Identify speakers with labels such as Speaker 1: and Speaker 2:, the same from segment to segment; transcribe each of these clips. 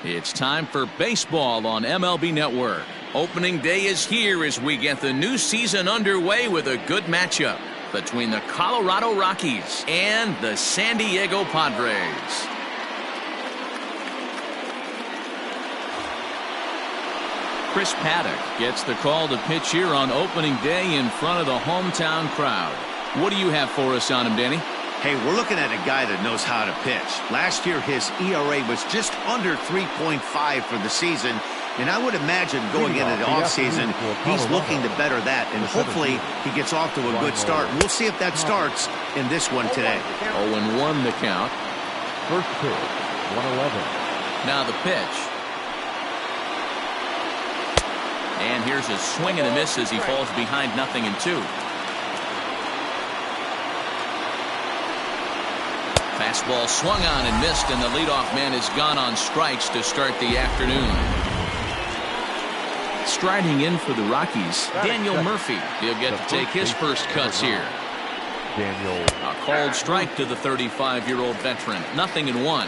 Speaker 1: It's time for baseball on MLB Network. Opening day is here as we get the new season underway with a good matchup between the Colorado Rockies and the San Diego Padres. Chris Paddock gets the call to pitch here on opening day in front of the hometown crowd. What do you have for us on him, Danny?
Speaker 2: Hey, we're looking at a guy that knows how to pitch. Last year, his ERA was just under 3.5 for the season. And I would imagine going into the offseason, he's looking to better that. And hopefully, he gets off to a good start. We'll see if that starts in this one today.
Speaker 1: 0-1 the count.
Speaker 3: First pitch, 111.
Speaker 1: Now the pitch. And here's a swing and a miss as he falls behind 0-2. Fastball swung on and missed, and the leadoff man is gone on strikes to start the afternoon. Striding in for the Rockies, Daniel Murphy. He'll get to take his first cuts here. A called strike to the 35-year-old veteran. 0-1.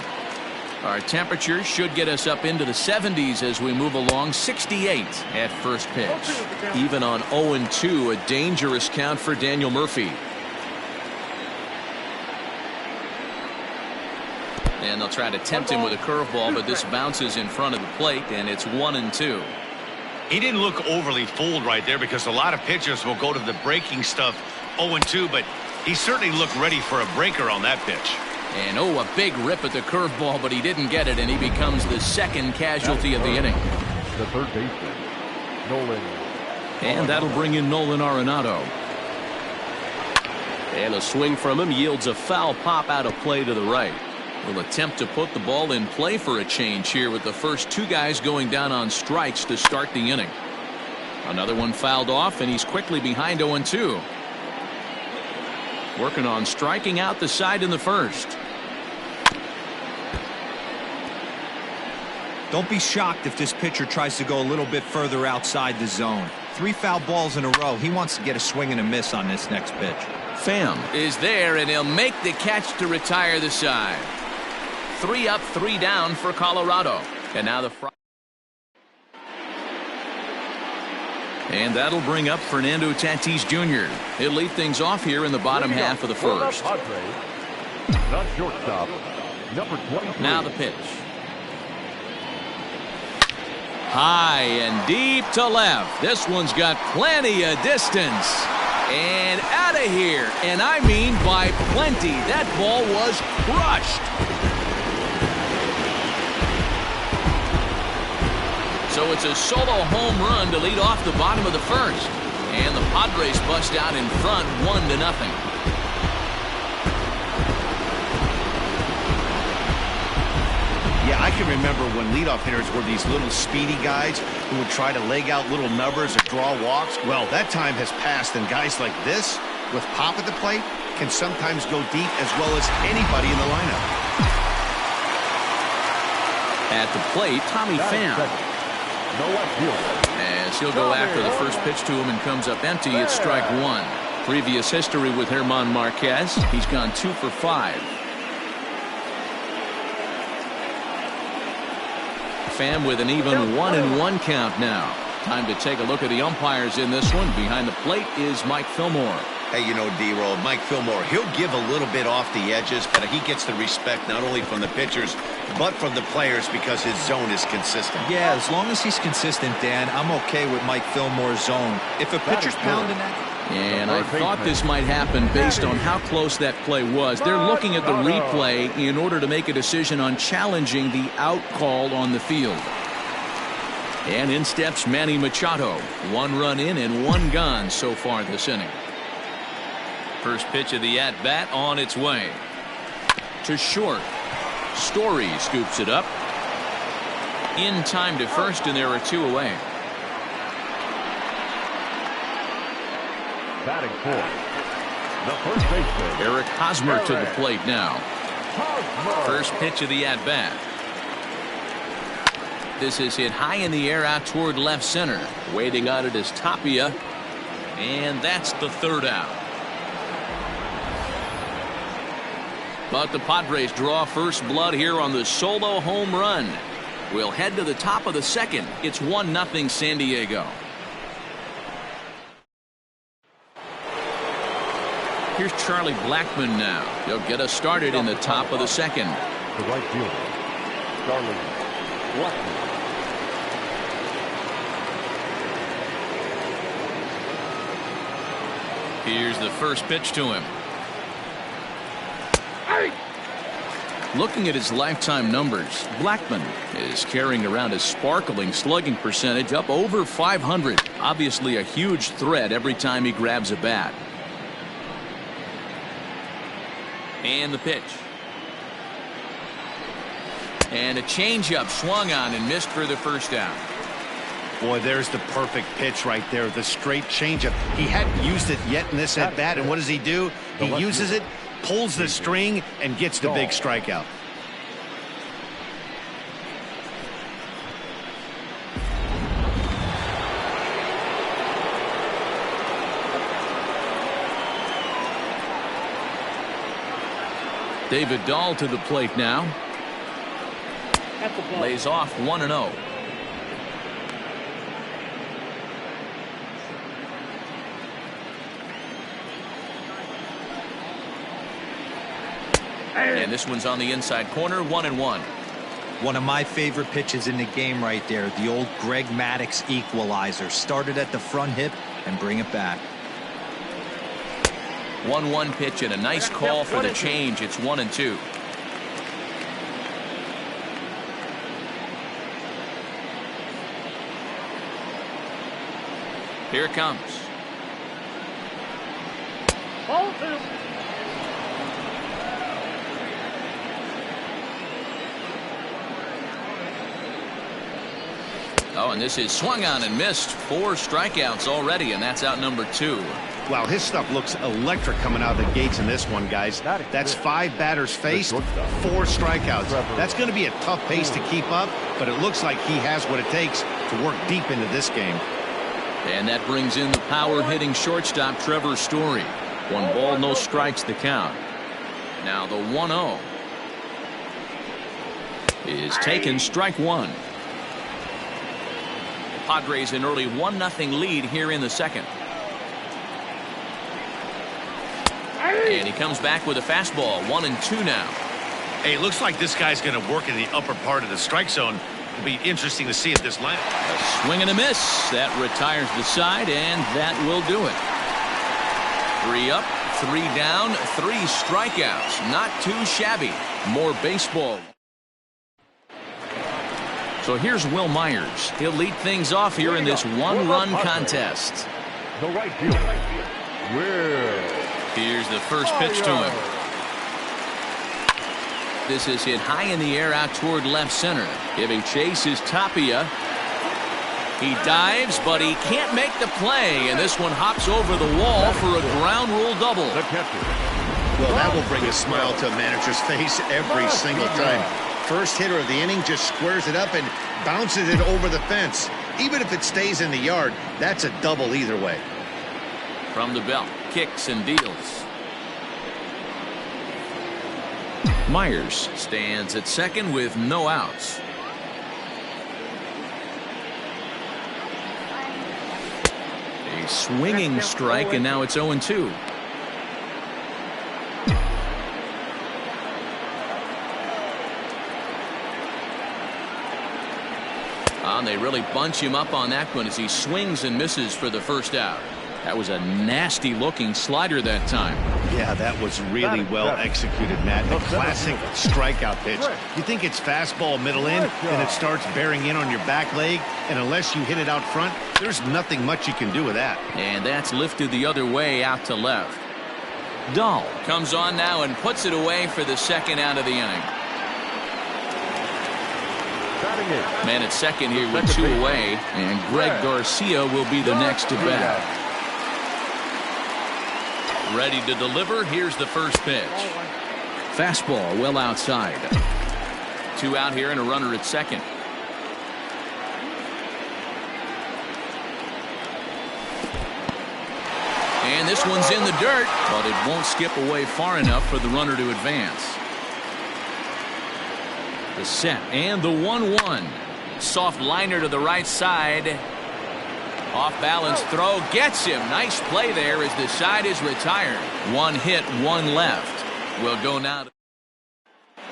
Speaker 1: Our temperature should get us up into the 70s as we move along. 68 at first pitch. Even on 0-2, a dangerous count for Daniel Murphy. And they'll try to tempt him with a curveball, but this bounces in front of the plate, and it's 1-2.
Speaker 2: He didn't look overly fooled right there because a lot of pitchers will go to the breaking stuff 0-2, but he certainly looked ready for a breaker on that pitch.
Speaker 1: And a big rip at the curveball, but he didn't get it, and he becomes the second casualty of the inning.
Speaker 3: The third baseman, Nolan.
Speaker 1: And that'll bring in Nolan Arenado. And a swing from him yields a foul pop out of play to the right. Will attempt to put the ball in play for a change here with the first two guys going down on strikes to start the inning. Another one fouled off, and he's quickly behind 0-2. Working on striking out the side in the first.
Speaker 4: Don't be shocked if this pitcher tries to go a little bit further outside the zone. 3 foul balls in a row. He wants to get a swing and a miss on this next pitch.
Speaker 1: Pham is there, and he'll make the catch to retire the side. 3 up, 3 down for Colorado. And now the and that'll bring up Fernando Tatis Jr. He'll lead things off here in the bottom half of the first.
Speaker 3: Not shortstop, number 23.
Speaker 1: Now the pitch. High and deep to left. This one's got plenty of distance. And out of here. And I mean by plenty. That ball was crushed. So it's a solo home run to lead off the bottom of the first. And the Padres bust out in front 1-0.
Speaker 2: Yeah, I can remember when leadoff hitters were these little speedy guys who would try to leg out little numbers or draw walks. Well, that time has passed, and guys like this, with pop at the plate, can sometimes go deep as well as anybody in the lineup.
Speaker 1: At the plate, Tommy Pham. As he'll go after the first pitch to him and comes up empty, it's strike 1. Previous history with German Marquez, he's gone 2 for 5. Pham with an even 1-1 count now. Time to take a look at the umpires in this one. Behind the plate is Mike Fillmore.
Speaker 2: Hey, you know, D-Roll, Mike Fillmore, he'll give a little bit off the edges, but he gets the respect not only from the pitchers, but from the players because his zone is consistent.
Speaker 4: Yeah, as long as he's consistent, Dan, I'm okay with Mike Fillmore's zone. If a pitcher's pounding that...
Speaker 1: And I thought this might happen based on how close that play was. They're looking at the replay in order to make a decision on challenging the out call on the field. And in steps Manny Machado. 1 run in and 1 gone so far this inning. First pitch of the at-bat on its way. To short. Story scoops it up. In time to first, and there are 2 away.
Speaker 3: Batting fourth, the first baseman,
Speaker 1: Eric Hosmer to the plate now. First pitch of the at-bat. This is hit high in the air out toward left center. Waiting on it is Tapia. And that's the 3rd out. But the Padres draw first blood here on the solo home run. We'll head to the top of the second. It's 1-0 San Diego. Here's Charlie Blackmon now. He'll get us started in the top of the second.
Speaker 3: The right fielder, Charlie Blackmon.
Speaker 1: Here's the first pitch to him. Looking at his lifetime numbers, Blackmon is carrying around a sparkling slugging percentage up over 500. Obviously a huge threat every time he grabs a bat. And the pitch. And a changeup swung on and missed for the first out.
Speaker 2: Boy, there's the perfect pitch right there. The straight changeup. He hadn't used it yet in this at bat, and what does he do? He uses it, pulls the string, and gets the big strikeout.
Speaker 1: David Dahl to the plate now. Lays off 1-0. And this one's on the inside corner, 1-1.
Speaker 4: One of my favorite pitches in the game right there. The old Greg Maddux equalizer. Started at the front hip and bring it back.
Speaker 1: 1-1 pitch and a nice call for the change. It's 1-2. Here it comes. Oh, and this is swung on and missed. 4 strikeouts already, and that's out number 2.
Speaker 2: Wow, his stuff looks electric coming out of the gates in this one, guys. That's 5 batters faced, 4 strikeouts. That's going to be a tough pace to keep up, but it looks like he has what it takes to work deep into this game.
Speaker 1: And that brings in the power-hitting shortstop, Trevor Story. 1 ball, no strikes the count. Now the 1-0 is taken, strike 1. Padres an early 1-0 lead here in the second. And he comes back with a fastball, 1-2 now.
Speaker 2: Hey, it looks like this guy's going to work in the upper part of the strike zone. It'll be interesting to see if this line.
Speaker 1: A swing and a miss. That retires the side, and that will do it. 3 up, 3 down, 3 strikeouts. Not too shabby. More baseball. So here's Will Myers. He'll lead things off here in this 1-run contest.
Speaker 3: The right fielder, Will.
Speaker 1: Here's the first pitch to him. This is hit high in the air out toward left center. Giving chase is Tapia. He dives, but he can't make the play, and this one hops over the wall for a ground rule double.
Speaker 2: Well, that will bring a smile to a manager's face every single time. First hitter of the inning just squares it up and bounces it over the fence. Even if it stays in the yard, that's a double either way.
Speaker 1: From the belt, kicks and deals. Myers stands at second with no outs. A swinging strike, and now it's 0-2. And they really bunch him up on that one as he swings and misses for the first out. That was a nasty looking slider that time.
Speaker 2: Yeah, that was really well executed, Matt. A classic strikeout pitch. You think it's fastball middle in, and it starts bearing in on your back leg, and unless you hit it out front, there's nothing much you can do with that.
Speaker 1: And that's lifted the other way out to left. Dahl comes on now and puts it away for the second out of the inning. Man at second here with 2 away, and Greg Garcia will be the next to bat. Ready to deliver. Here's the first pitch. Fastball well outside. 2 out here and a runner at second. And this one's in the dirt, but it won't skip away far enough for the runner to advance. The set and the 1-1. Soft liner to the right side. Off balance throw gets him. Nice play there as the side is retired. One hit, one left. We'll go now.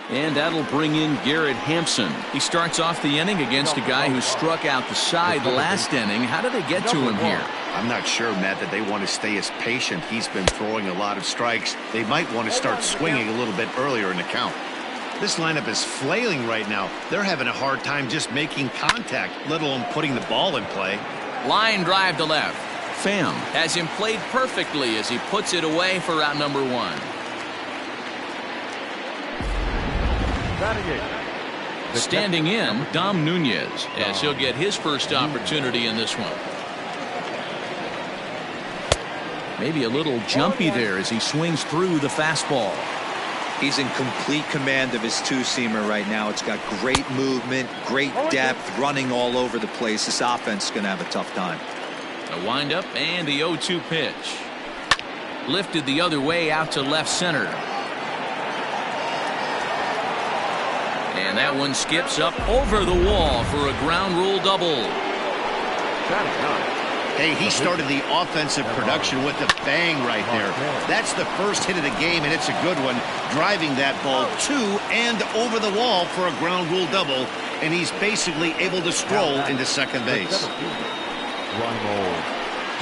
Speaker 1: And that'll bring in Garrett Hampson. He starts off the inning against a guy who struck out the side last inning. How did they get to him here?
Speaker 2: I'm not sure, Matt, that they want to stay as patient. He's been throwing a lot of strikes. They might want to start swinging a little bit earlier in the count. This lineup is flailing right now. They're having a hard time just making contact, let alone putting the ball in play.
Speaker 1: Line drive to left. Pham has him played perfectly as he puts it away for out number 1. Standing in, Dom Nunez, as he'll get his first opportunity in this one. Maybe a little jumpy there as he swings through the fastball.
Speaker 4: He's in complete command of his two-seamer right now. It's got great movement, great depth, running all over the place. This offense is going to have a tough time.
Speaker 1: A windup and the 0-2 pitch. Lifted the other way out to left center. And that one skips up over the wall for a ground rule double.
Speaker 2: Hey, he started the offensive production with a bang right there. That's the first hit of the game, and it's a good one. Driving that ball to and over the wall for a ground rule double, and he's basically able to stroll into second base.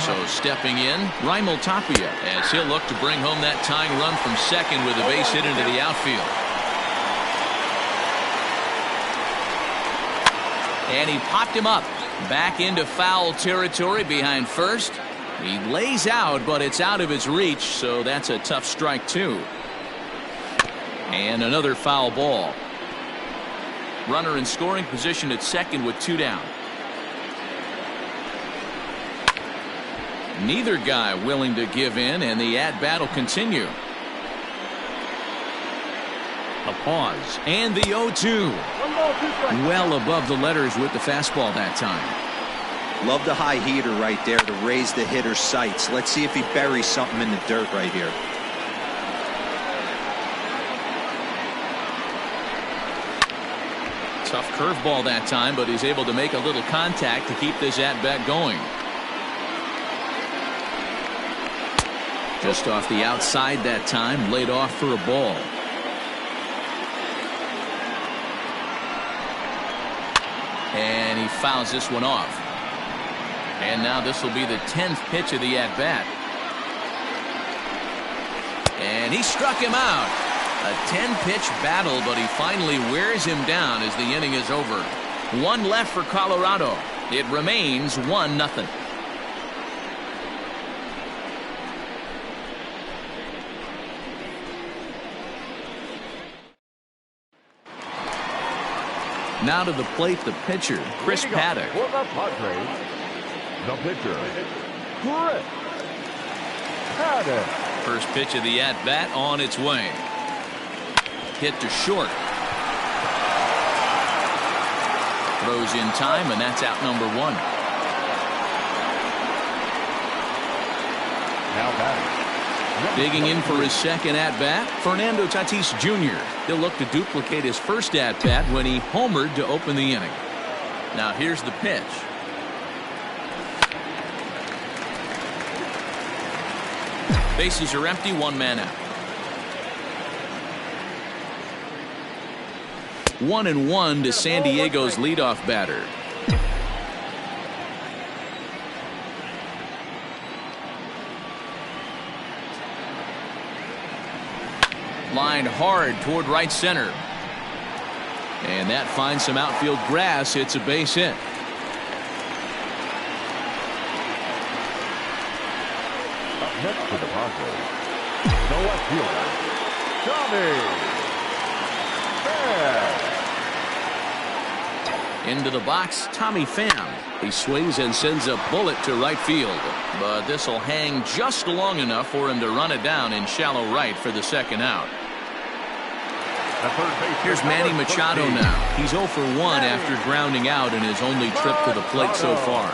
Speaker 1: So stepping in, Raimel Tapia, as he'll look to bring home that tying run from second with a base hit into the outfield. And he popped him up. Back into foul territory behind first. He lays out, but it's out of his reach, so that's a tough strike, too. And another foul ball. Runner in scoring position at second with 2 down. Neither guy willing to give in, and the at-bat will continue. A pause, and the 0-2. Well above the letters with the fastball that time.
Speaker 4: Love the high heater right there to raise the hitter's sights. Let's see if he buries something in the dirt right here.
Speaker 1: Tough curveball that time, but he's able to make a little contact to keep this at-bat going. Just off the outside that time, laid off for a ball. And he fouls this one off. And now this will be the 10th pitch of the at-bat. And he struck him out. A 10-pitch battle, but he finally wears him down as the inning is over. 1 left for Colorado. It remains 1-0. Now to the plate, the pitcher, Chris Paddock.
Speaker 3: For the Padres, the pitcher, Chris Paddock.
Speaker 1: First pitch of the at-bat on its way. Hit to short. Throws in time, and that's out number 1.
Speaker 3: Now batting.
Speaker 1: Digging in for his second at-bat, Fernando Tatis Jr. He'll look to duplicate his first at-bat when he homered to open the inning. Now here's the pitch. Bases are empty, 1 man out. 1-1 to San Diego's leadoff batter. Lined hard toward right center. And that finds some outfield grass. It's a base hit.
Speaker 3: Up next to the Padres, the left fielder, Tommy Pham.
Speaker 1: Into the box, Tommy Pham. He swings and sends a bullet to right field. But this will hang just long enough for him to run it down in shallow right for the second out. Here's Manny Machado now. He's 0 for 1 after grounding out in his only trip to the plate so far.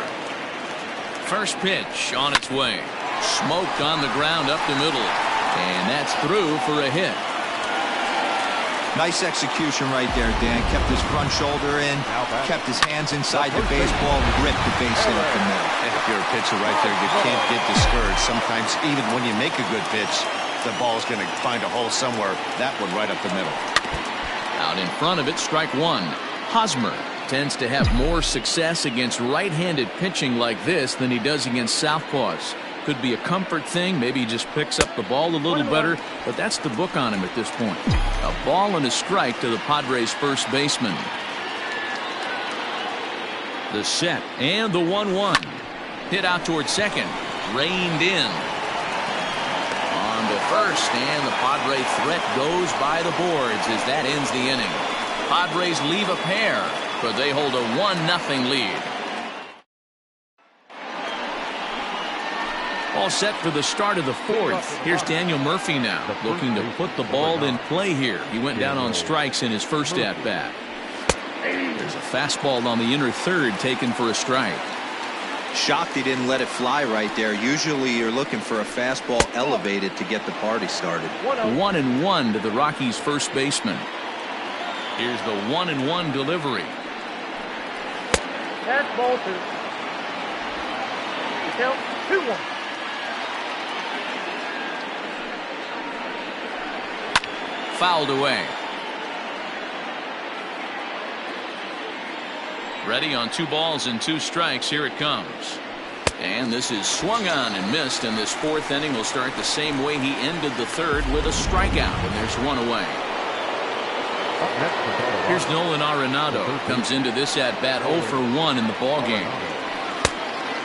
Speaker 1: First pitch on its way. Smoked on the ground up the middle. And that's through for a hit.
Speaker 4: Nice execution right there, Dan. Kept his front shoulder in, kept his hands inside the baseball, ripped the base hit up the middle.
Speaker 2: If you're a pitcher right there, you can't get discouraged. Sometimes even when you make a good pitch, the ball's going to find a hole somewhere. That one right up the middle.
Speaker 1: Out in front of it, strike one. Hosmer tends to have more success against right-handed pitching like this than he does against southpaws. Could be a comfort thing. Maybe he just picks up the ball a little better, but that's the book on him at this point. A ball and a strike to the Padres first baseman. The set and the 1-1. Hit out towards second. Reined in. On to first, and the Padre threat goes by the boards as that ends the inning. Padres leave a pair, but they hold a 1-0 lead. All set for the start of the fourth. Here's Daniel Murphy now, looking to put the ball in play here. He went down on strikes in his first at-bat. There's a fastball on the inner third taken for a strike.
Speaker 4: Shocked he didn't let it fly right there. Usually you're looking for a fastball elevated to get the party started.
Speaker 1: 1-1 to the Rockies first baseman. Here's the 1-1 delivery.
Speaker 5: That's ball two. Count 2-1.
Speaker 1: Fouled away. Ready on 2 balls and 2 strikes. Here it comes. And this is swung on and missed, and this fourth inning will start the same way he ended the third, with a strikeout, and there's one away. Here's Nolan Arenado. Comes into this at-bat 0 for 1 in the ballgame.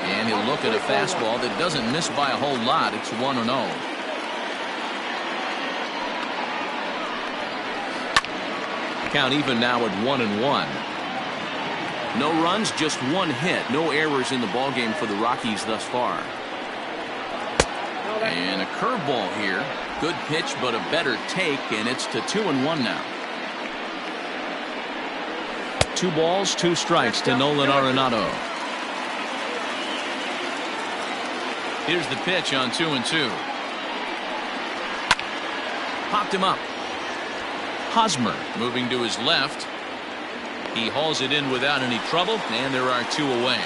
Speaker 1: And he'll look at a fastball that doesn't miss by a whole lot. It's 1-0. Count even now at 1-1. No runs, just 1 hit. No errors in the ballgame for the Rockies thus far. And a curveball here. Good pitch, but a better take, and it's to 2-1 now. 2 balls, 2 strikes to Nolan Arenado. Here's the pitch on 2-2. Popped him up. Hosmer moving to his left. He hauls it in without any trouble, and there are 2 away.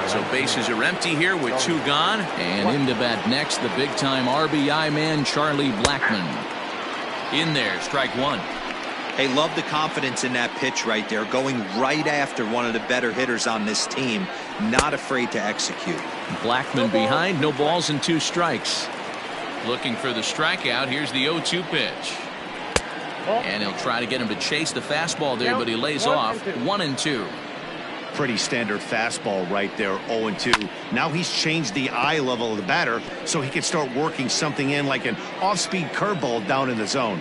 Speaker 1: So bases are empty here with 2 gone, and in to bat next, the big-time RBI man, Charlie Blackmon. In there, strike 1.
Speaker 4: Hey, love the confidence in that pitch right there, going right after one of the better hitters on this team, not afraid to execute.
Speaker 1: Blackmon behind, no balls and 2 strikes. Looking for the strikeout. Here's the 0-2 pitch. And he'll try to get him to chase the fastball there, but he lays off. 1-2.
Speaker 2: Pretty standard fastball right there, 0-2. Now he's changed the eye level of the batter so he can start working something in like an off-speed curveball down in the zone.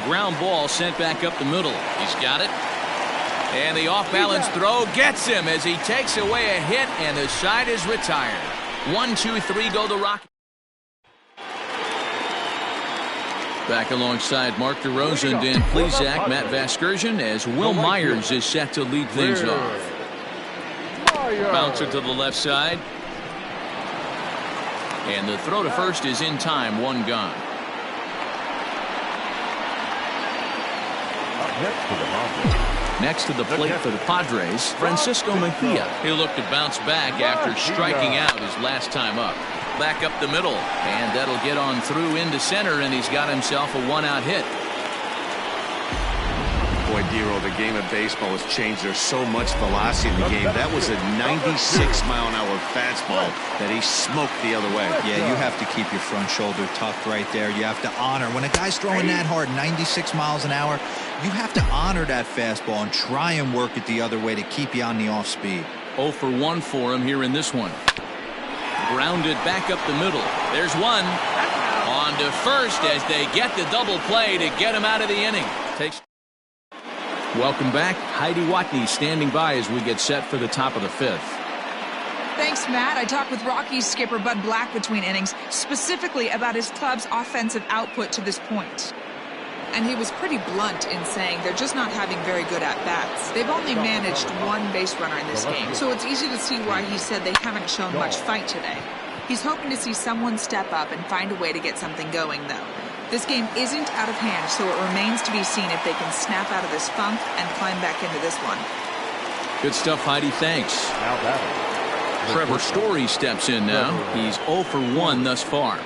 Speaker 1: Ground ball sent back up the middle. He's got it. And the off-balance throw gets him as he takes away a hit, and the side is retired. 1-2-3 go the Rockies. Back alongside Mark DeRosa and Dan Plesac, Matt Vasgersian, as Will Myers is set to lead things off. Bouncer to the left side. And the throw to first is in time, 1 gone. Next to the plate for the Padres, Francisco Mejia. He'll look to bounce back after striking out his last time up. Back up the middle, and that'll get on through into center, and he's got himself a 1-out hit.
Speaker 2: Boy, Dero, the game of baseball has changed. There's so much velocity in the game. That was a 96-mile-an-hour fastball that he smoked the other way.
Speaker 4: Yeah, you have to keep your front shoulder tucked right there. You have to honor. When a guy's throwing that hard, 96 miles an hour, you have to honor that fastball and try and work it the other way to keep you on the off speed.
Speaker 1: 0 for 1 for him here in this one. Grounded back up the middle. There's one. On to first as they get the double play to get him out of the inning. Welcome back. Heidi Watney standing by as we get set for the top of the 5th.
Speaker 6: Thanks, Matt. I talked with Rockies skipper Bud Black between innings, specifically about his club's offensive output to this point. And he was pretty blunt in saying they're just not having very good at-bats. They've only managed one base runner in this game, so it's easy to see why he said they haven't shown much fight today. He's hoping to see someone step up and find a way to get something going, though. This game isn't out of hand, so it remains to be seen if they can snap out of this funk and climb back into this one.
Speaker 1: Good stuff, Heidi. Thanks. Trevor Story steps in now. He's 0 for 1 thus far.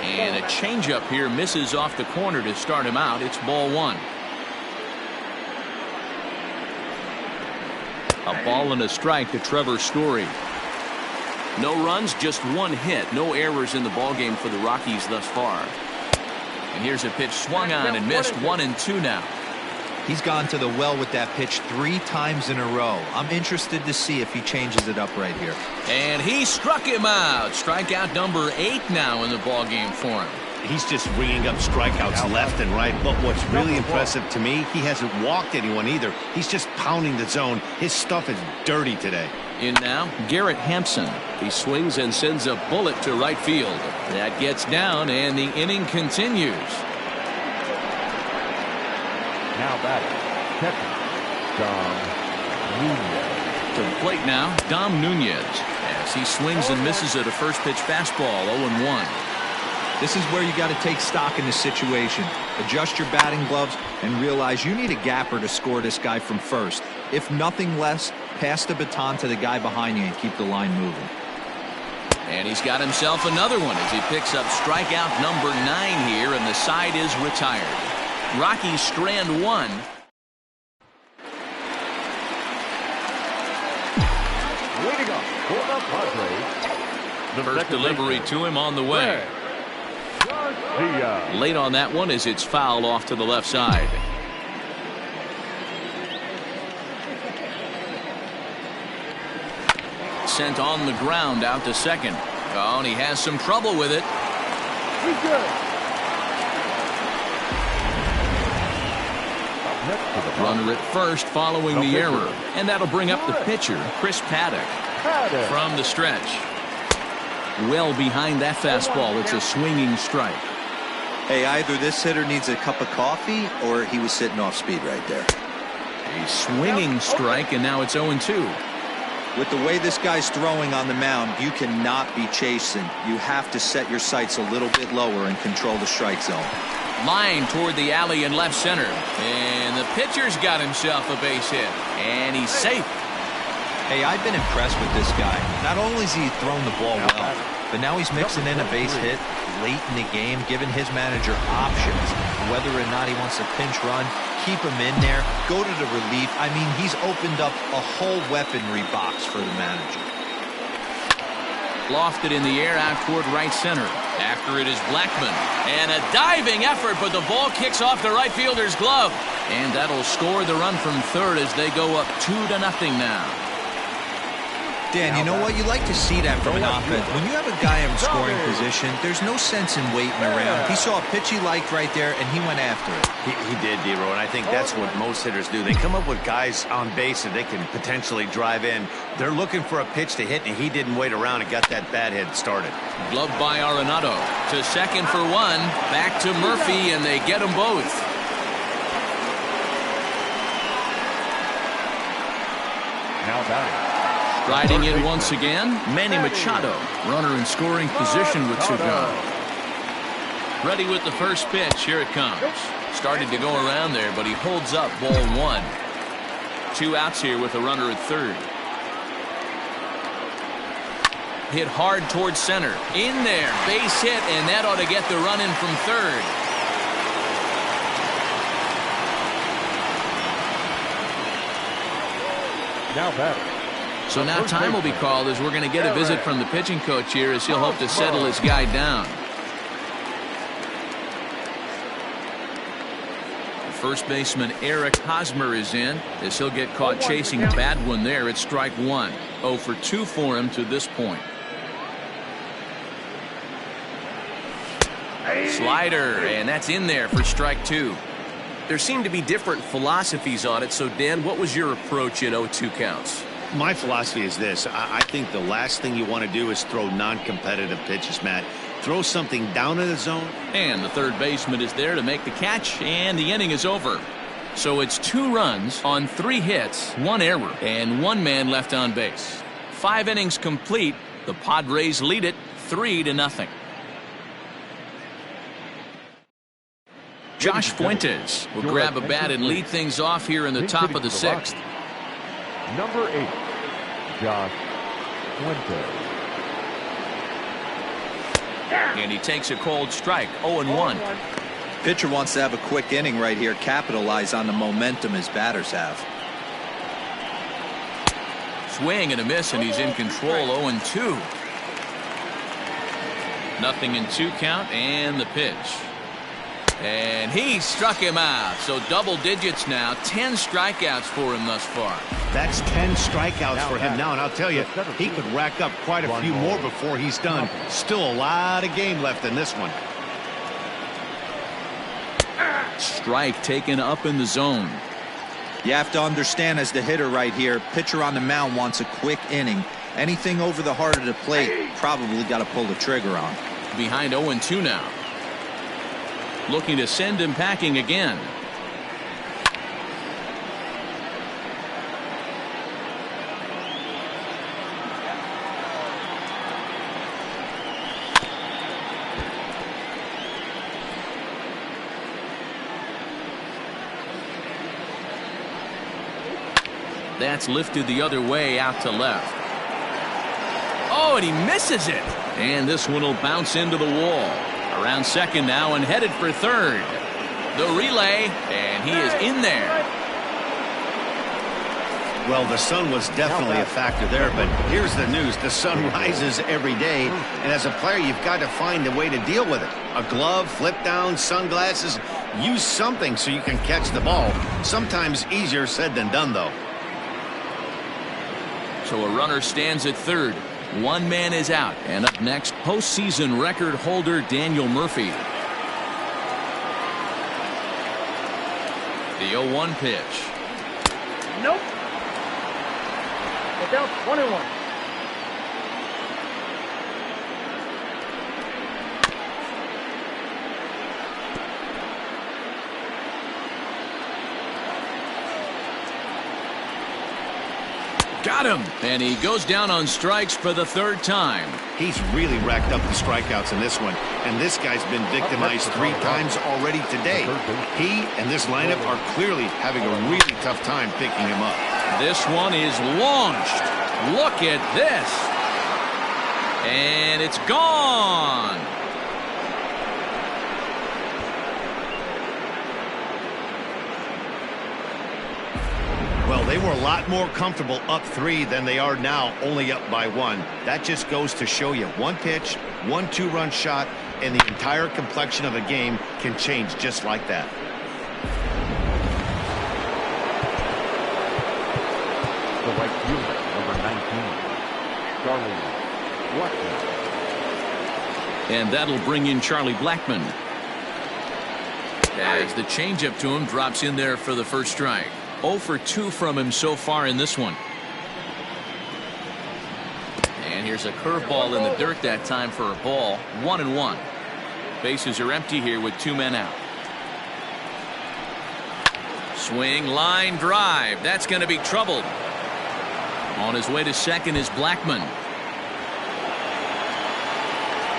Speaker 1: And a changeup here misses off the corner to start him out. It's ball 1. A ball and a strike to Trevor Story. No runs, just 1 hit. No errors in the ballgame for the Rockies thus far. And here's a pitch swung on and missed. 1-2 now.
Speaker 4: He's gone to the well with that pitch 3 times in a row. I'm interested to see if he changes it up right here.
Speaker 1: And he struck him out. Strikeout number 8 now in the ballgame for him.
Speaker 2: He's just ringing up strikeouts left and right. But what's really impressive to me, he hasn't walked anyone either. He's just pounding the zone. His stuff is dirty today.
Speaker 1: In now, Garrett Hampson. He swings and sends a bullet to right field. That gets down, and the inning continues.
Speaker 3: Now batting, catcher, Dom Nunez.
Speaker 1: To the plate now, Dom Nunez. As he swings and misses at a first pitch fastball, 0-1.
Speaker 4: This is where you got to take stock in the situation. Adjust your batting gloves and realize you need a gapper to score this guy from first. If nothing less, pass the baton to the guy behind you and keep the line moving.
Speaker 1: And he's got himself another one as he picks up strikeout number 9 here, and the side is retired. Rockies strand 1.
Speaker 3: Waiting up for the Padres.
Speaker 1: The first delivery to him on the way. Late on that one as it's fouled off to the left side. Sent on the ground out to second. Oh, and he has some trouble with it.
Speaker 3: He's good.
Speaker 1: Runner at first following the error. And that'll bring up the pitcher, Chris Paddock. From the stretch. Well behind that fastball. It's a swinging strike.
Speaker 4: Hey, either this hitter needs a cup of coffee or he was sitting off speed right there.
Speaker 1: A swinging strike, and now it's 0-2.
Speaker 4: With the way this guy's throwing on the mound, you cannot be chasing. You have to set your sights a little bit lower and control the strike zone.
Speaker 1: Line toward the alley in left center. And the pitcher's got himself a base hit. And he's safe.
Speaker 4: Hey, I've been impressed with this guy. Not only has he thrown the ball well, but now he's mixing in a base hit late in the game, giving his manager options. Whether or not he wants to pinch run, keep him in there, go to the relief. I mean, he's opened up a whole weaponry box for the manager.
Speaker 1: Lofted in the air out toward right center. After it is Blackman. And a diving effort, but the ball kicks off the right fielder's glove. And that'll score the run from third as they go up 2-0 now.
Speaker 4: Dan, you know what? You like to see that from an offense. When you have a guy in scoring position, there's no sense in waiting around. He saw a pitch he liked right there, and he went after it.
Speaker 2: He did, D-Row, and I think that's what most hitters do. They come up with guys on base that they can potentially drive in. They're looking for a pitch to hit, and he didn't wait around and got that bat hit started.
Speaker 1: Glove by Arenado. To second for 1. Back to Murphy, and they get them both.
Speaker 3: Now batting.
Speaker 1: Riding in once again, Manny Machado. Runner in scoring position with 2 gone. Ready with the first pitch. Here it comes. Started to go around there, but he holds up ball 1. 2 outs here with a runner at third. Hit hard towards center. In there. Base hit, and that ought to get the run in from third.
Speaker 3: Now batting.
Speaker 1: So now time will be called as we're going to get a visit from the pitching coach here as he'll hope to settle his guy down. First baseman Eric Hosmer is in as he'll get caught chasing a bad one there at strike 1. 0 for 2 for him to this point. Slider, and that's in there for strike 2.
Speaker 5: There seem to be different philosophies on it. So, Dan, what was your approach in 0-2 counts?
Speaker 2: My philosophy is this. I think the last thing you want to do is throw non-competitive pitches, Matt. throw something down in the zone.
Speaker 1: And the third baseman is there to make the catch, and the inning is over. So it's 2 runs on 3 hits, 1 error, and 1 man left on base. 5 innings complete. The Padres lead it 3-0. Josh Fuentes will grab a bat and lead things off here in the top of the 6th.
Speaker 3: Number 8, Josh Fuentes.
Speaker 1: And he takes a cold strike, 0-1.
Speaker 4: Pitcher wants to have a quick inning right here, capitalize on the momentum his batters have.
Speaker 1: Swing and a miss, and he's in control, 0-2. 0-2 count, and the pitch. And he struck him out. So double digits now, 10 strikeouts for him thus far.
Speaker 2: That's 10 strikeouts for him now, and I'll tell you, he could rack up quite a few more before he's done. Still a lot of game left in this one.
Speaker 1: Strike taken up in the zone.
Speaker 4: You have to understand, as the hitter right here, pitcher on the mound wants a quick inning. Anything over the heart of the plate, probably got to pull the trigger on.
Speaker 1: Behind 0-2 now. Looking to send him packing again. That's lifted the other way out to left. Oh, and he misses it. And this one will bounce into the wall. Around second now and headed for third. The relay, and he is in there.
Speaker 2: Well, the sun was definitely a factor there, but here's the news. The sun rises every day, and as a player, you've got to find a way to deal with it. A glove, flip down, sunglasses, use something so you can catch the ball. Sometimes easier said than done, though.
Speaker 1: So a runner stands at third. 1 man is out. And up next, postseason record holder Daniel Murphy. The 0-1 pitch.
Speaker 7: Nope. It's out 21.
Speaker 1: Got him. And he goes down on strikes for the 3rd time.
Speaker 2: He's really racked up the strikeouts in this one, and this guy's been victimized 3 times already today. He and this lineup are clearly having a really tough time picking him up.
Speaker 1: This one is launched. Look at this. And it's gone.
Speaker 2: Well, they were a lot more comfortable up 3 than they are now, only up by 1. That just goes to show you 1 pitch, 1 2-run shot, and the entire complexion of a game can change just like that.
Speaker 3: The right fielder, number 19, Charlie Blackman.
Speaker 1: And that'll bring in Charlie Blackman. As the changeup to him drops in there for the first strike. 0 for 2 from him so far in this one. And here's a curveball in the dirt that time for a ball. 1-1. Bases are empty here with 2 men out. Swing, line drive. That's going to be troubled. On his way to second is Blackman.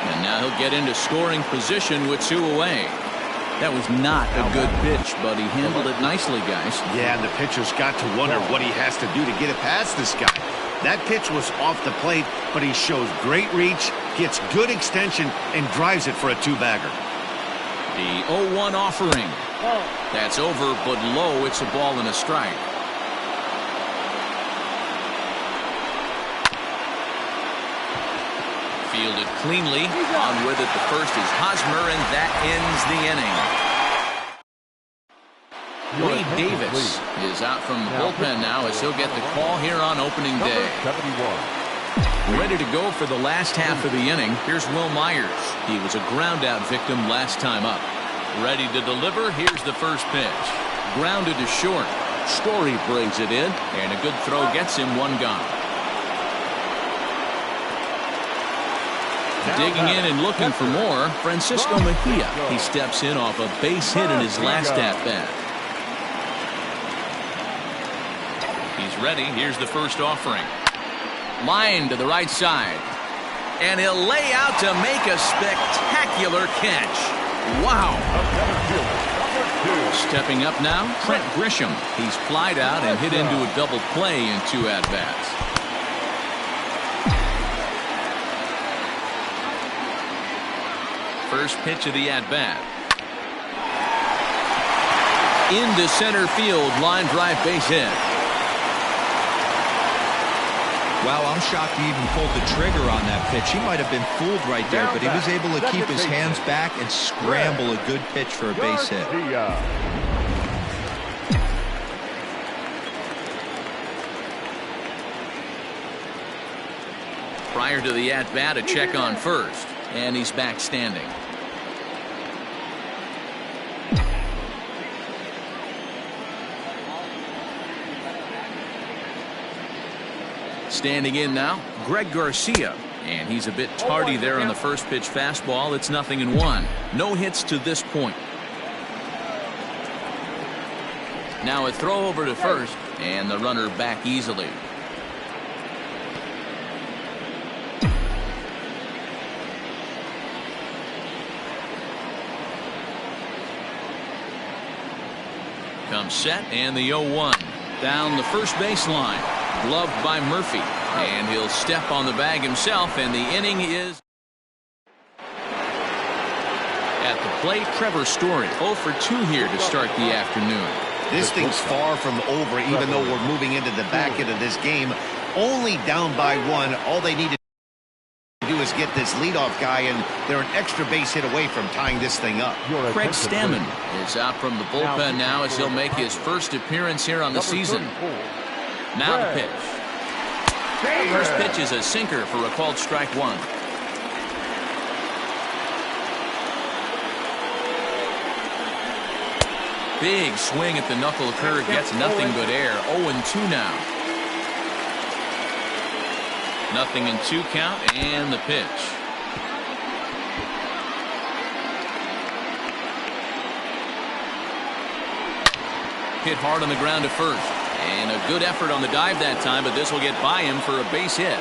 Speaker 1: And now he'll get into scoring position with 2 away. That was not a good pitch, but he handled it nicely, guys.
Speaker 2: Yeah, and the pitcher's got to wonder what he has to do to get it past this guy. That pitch was off the plate, but he shows great reach, gets good extension, and drives it for a 2-bagger.
Speaker 1: The 0-1 offering. That's over, but low. It's a ball and a strike. Fielded cleanly. On with it. The first is Hosmer, and that ends the inning. Wade Davis is out from the bullpen now as he'll get the call here on opening day.
Speaker 3: 71.
Speaker 1: Ready to go for the last half of the inning. Here's Will Myers. He was a ground-out victim last time up. Ready to deliver. Here's the first pitch. Grounded to short. Story brings it in, and a good throw gets him 1 gone. Digging in and looking for more, Francisco Mejia. He steps in off a base hit in his last at-bat. He's ready. Here's the first offering. Line to the right side. And he'll lay out to make a spectacular catch. Wow. Stepping up now, Trent Grisham. He's flied out and hit into a double play in 2 at-bats. First pitch of the at-bat. Into center field, line drive base hit.
Speaker 4: Wow, I'm shocked he even pulled the trigger on that pitch. He might have been fooled right there, but he was able to keep his hands back and scramble a good pitch for a base hit.
Speaker 1: Prior to the at-bat, a check on first, and he's back standing. Standing in now, Greg Garcia, and he's a bit tardy there on the first pitch fastball. It's 0-1. No hits to this point. Now a throw over to first, and the runner back easily. Comes set, and the 0-1. Down the first baseline. Gloved by Murphy, and he'll step on the bag himself, and the inning is at the plate. Trevor Story 0 for 2 here to start the afternoon.
Speaker 2: This thing's far from over, even though we're moving into the back end of this game. Only down by 1. All they need to do is get this leadoff guy, and they're an extra base hit away from tying this thing up.
Speaker 1: Craig Stammen is out from the bullpen now as he'll make his first appearance here on the season. Now the pitch. First pitch is a sinker for a called strike 1. Big swing at the knuckle curve, gets nothing but air. 0-2 now. 0-2 count, and the pitch. Hit hard on the ground to first. And a good effort on the dive that time, but this will get by him for a base hit.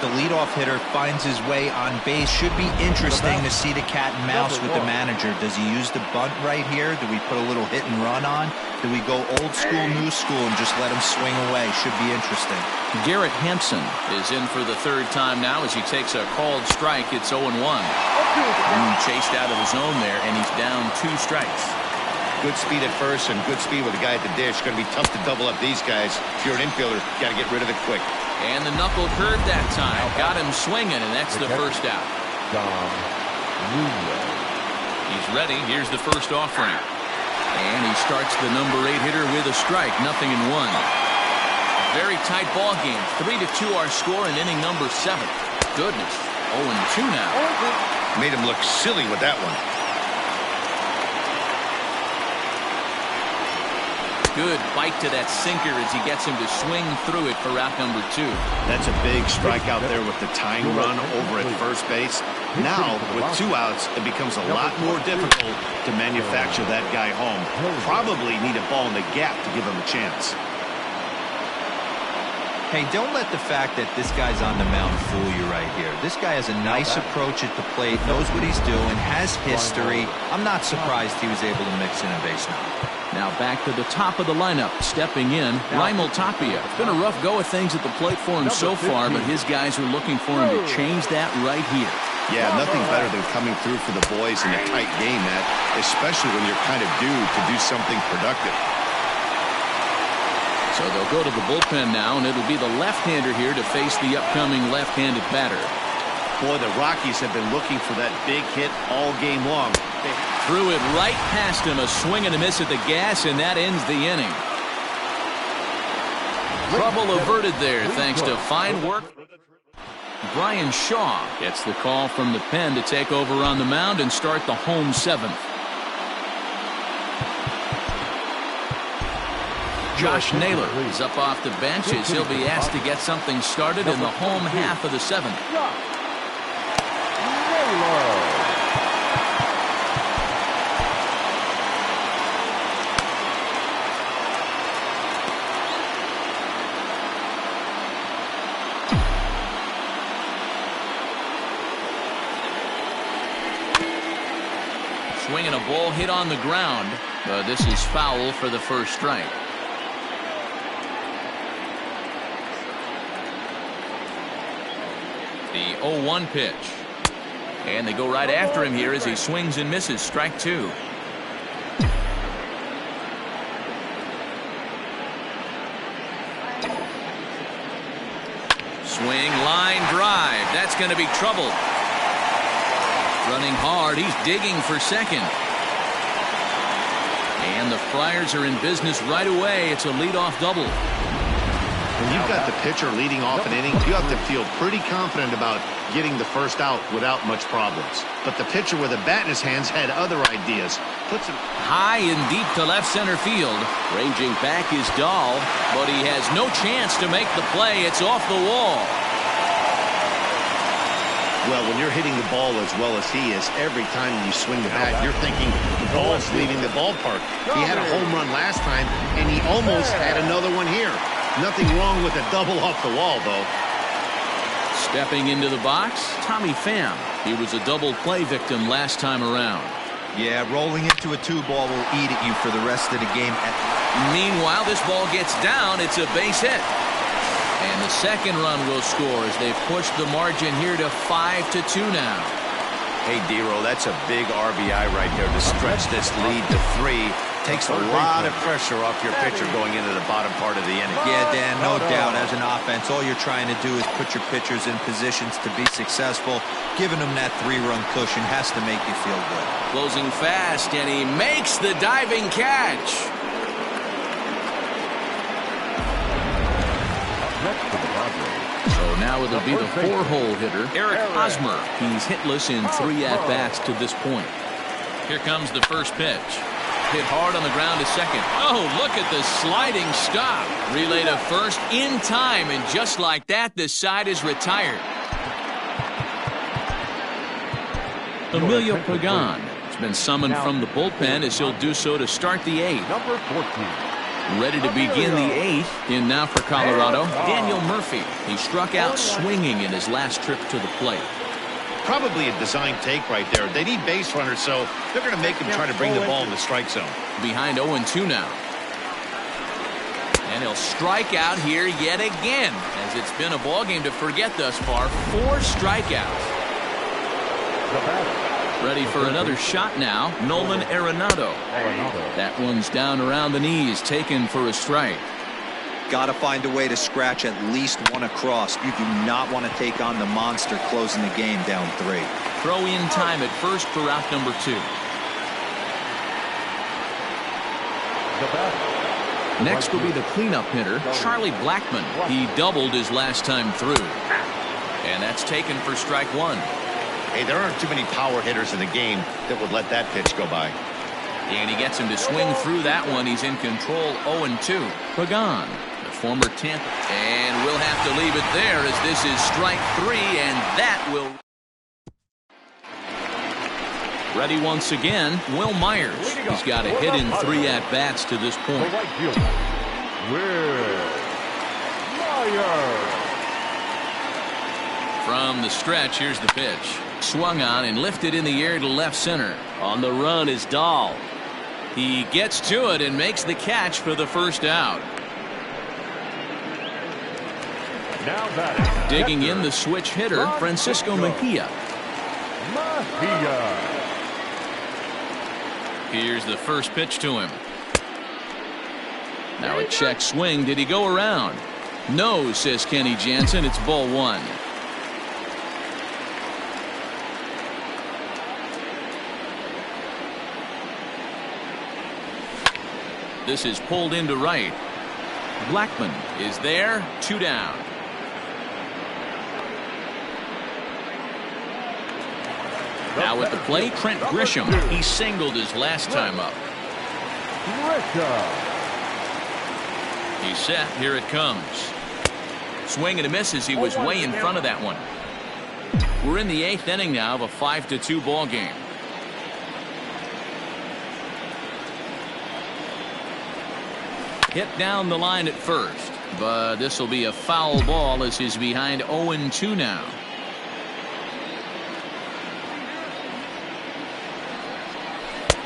Speaker 4: The leadoff hitter finds his way on base. Should be interesting to see the cat and mouse with the manager. Does he use the bunt right here? Do we put a little hit and run on? Do we go old school, new school, and just let him swing away? Should be interesting.
Speaker 1: Garrett Hampson is in for the 3rd time now as he takes a called strike. It's 0-1. Chased out of the zone there, and he's down 2 strikes.
Speaker 2: Good speed at first and good speed with the guy at the dish. Going to be tough to double up these guys. If you're an infielder, got to get rid of it quick.
Speaker 1: And the knuckle curve that time. Got him swinging, and that's the first out. He's ready. Here's the first offering. And he starts the number 8 hitter with a strike. 0-1. Very tight ball game. 3-2 our score in inning number 7. Goodness. 0-2 now.
Speaker 2: Made him look silly with that one.
Speaker 1: Good bite to that sinker as he gets him to swing through it for out number 2.
Speaker 2: That's a big strikeout there with the tying run over at first base. Now, with 2 outs, it becomes a lot more difficult to manufacture that guy home. Probably need a ball in the gap to give him a chance.
Speaker 4: Hey, don't let the fact that this guy's on the mound fool you right here. This guy has a nice approach at the plate, knows what he's doing, has history. I'm not surprised he was able to mix in a base knock.
Speaker 1: Now back to the top of the lineup, stepping in, Raimel Tapia. It's been a rough go of things at the plate for him so far, but his guys are looking for him to change that right here.
Speaker 2: Yeah, nothing better than coming through for the boys in a tight game, Matt, especially when you're kind of due to do something productive.
Speaker 1: So they'll go to the bullpen now, and it'll be the left-hander here to face the upcoming left-handed batter.
Speaker 2: Boy, the Rockies have been looking for that big hit all game long.
Speaker 1: Threw it right past him, a swing and a miss at the gas, and that ends the inning. Trouble averted there thanks to fine work. Brian Shaw gets the call from the pen to take over on the mound and start the home 7th. Josh Naylor is up off the bench as he'll be asked to get something started in the home half of the 7th. Swinging a ball hit on the ground. But this is foul for the first strike. The 0-1 pitch. And they go right after him here as he swings and misses. Strike two. Swing, line drive. That's going to be trouble. Running hard. He's digging for second. And the Friars are in business right away. It's a leadoff double.
Speaker 2: When you've got the pitcher leading off an inning, you have to feel pretty confident about getting the first out without much problems. But the pitcher with a bat in his hands had other ideas. Puts him
Speaker 1: high and deep to left center field. Ranging back is Dahl, but he has no chance to make the play. It's off the wall.
Speaker 2: Well, when you're hitting the ball as well as he is, every time you swing the bat, you're thinking the ball's leaving the ballpark. He had a home run last time, and he almost had another one here. Nothing wrong with a double off the wall, though.
Speaker 1: Stepping into the box, Tommy Pham. He was a double play victim last time around.
Speaker 4: Yeah, rolling into a 2-ball will eat at you for the rest of the game.
Speaker 1: Meanwhile, this ball gets down. It's a base hit. And the second run will score as they've pushed the margin here to 5-2 now.
Speaker 2: Hey, Dero, that's a big RBI right there to stretch this lead to 3. Takes a lot of pressure off your pitcher going into the bottom part of the inning.
Speaker 4: Yeah, Dan, no doubt. As an offense, all you're trying to do is put your pitchers in positions to be successful. Giving them that 3-run cushion has to make you feel good.
Speaker 1: Closing fast, and he makes the diving catch. So now it'll be the 4-hole hitter, Eric Hosmer. He's hitless in 3 at-bats to this point. Here comes the first pitch. Hit hard on the ground to second. Oh, look at the sliding stop. Relay to first in time, and just like that, the side is retired. Emilio Pagan has been summoned from the bullpen as he'll do so to start the 8th.
Speaker 3: Number 14.
Speaker 1: Ready to begin the 8th. In now for Colorado, Daniel Murphy. He struck out swinging in his last trip to the plate.
Speaker 2: Probably a design take right there. They need base runners, so they're going to make him try to bring the ball in the strike zone.
Speaker 1: Behind 0-2 now. And he'll strike out here yet again, as it's been a ball game to forget thus far. 4 strikeouts. Ready for another shot now, Nolan Arenado. That one's down around the knees, taken for a strike.
Speaker 4: Got to find a way to scratch at least one across. You do not want to take on the monster closing the game down 3.
Speaker 1: Throw in time at first for out number 2. Next will be the cleanup hitter, Charlie Blackmon. He doubled his last time through. And that's taken for strike 1.
Speaker 2: Hey, there aren't too many power hitters in the game that would let that pitch go by.
Speaker 1: And he gets him to swing through that one. He's in control. 0-2. Pagan, the former Tampa. And we'll have to leave it there as this is strike 3, and that will... Ready once again, Will Myers. He's got a hit in 3 at-bats to this point.
Speaker 3: The right fielder, Will Myers.
Speaker 1: From the stretch, here's the pitch. Swung on and lifted in the air to left center. On the run is Dahl. He gets to it and makes the catch for the first out.
Speaker 3: Now batting.
Speaker 1: Digging in the switch hitter, Francisco Mejia. Here's the first pitch to him. Now a check swing. Did he go around? No, says Kenny Jansen. It's ball 1. This is pulled into right. Blackmon is there. 2 down. Now at the plate, Trent Grisham. He singled his last time up. He's set. Here it comes. Swing and a miss as he was way in front of that one. We're in the 8th inning now of a 5-2 ball game. Hit down the line at first, but this will be a foul ball as he's behind 0-2 now.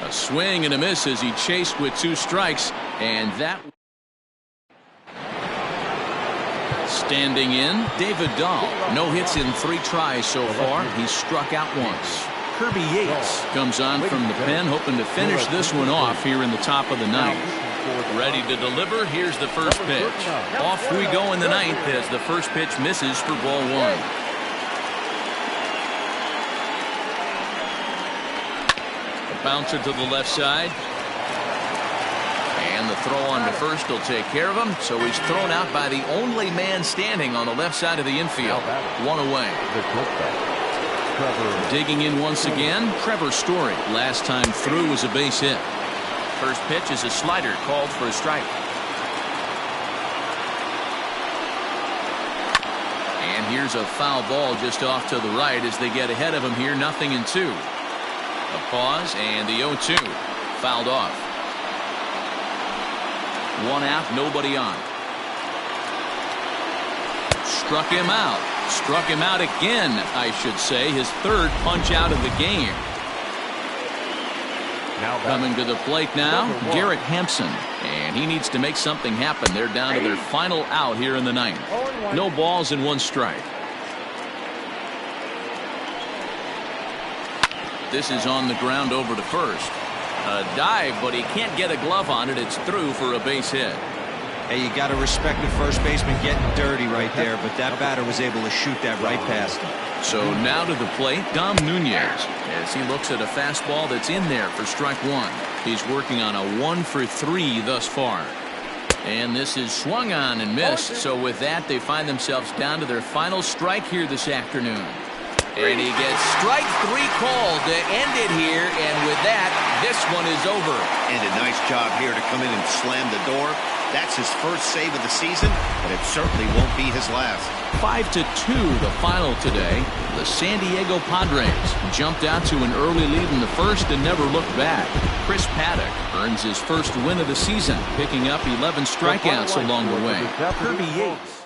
Speaker 1: A swing and a miss as he chased with 2 strikes, and that. Standing in, David Dahl. No hits in 3 tries so far. He's struck out once. Kirby Yates comes on from the pen, hoping to finish this one off here in the top of the 9th. Ready to deliver. Here's the first pitch. Off we go in the 9th as the first pitch misses for ball 1. A bouncer to the left side. And the throw on to first will take care of him. So he's thrown out by the only man standing on the left side of the infield. 1 away. Digging in once again, Trevor Story. Last time through was a base hit. First pitch is a slider called for a strike. And here's a foul ball just off to the right as they get ahead of him here. 0-2. A pause and the 0-2 fouled off. 1 out, nobody on. Struck him out. Struck him out again, I should say. His 3rd punch out of the game. Coming to the plate now, Garrett Hampson. And he needs to make something happen. They're down to their final out here in the 9th. No balls and 1 strike. This is on the ground over to first. A dive, but he can't get a glove on it. It's through for a base hit.
Speaker 4: Hey, you got to respect the first baseman getting dirty right there, but that batter was able to shoot that right past him.
Speaker 1: So now to the plate, Dom Nunez, as he looks at a fastball that's in there for strike 1. He's working on a 1 for 3 thus far. And this is swung on and missed. So with that, they find themselves down to their final strike here this afternoon. And he gets strike 3 called to end it here. And with that, this one is over.
Speaker 2: And a nice job here to come in and slam the door. That's his first save of the season, but it certainly won't be his last.
Speaker 1: 5-2 the final today. The San Diego Padres jumped out to an early lead in the first and never looked back. Chris Paddock earns his first win of the season, picking up 11 strikeouts along the way.
Speaker 3: Kirby Yates.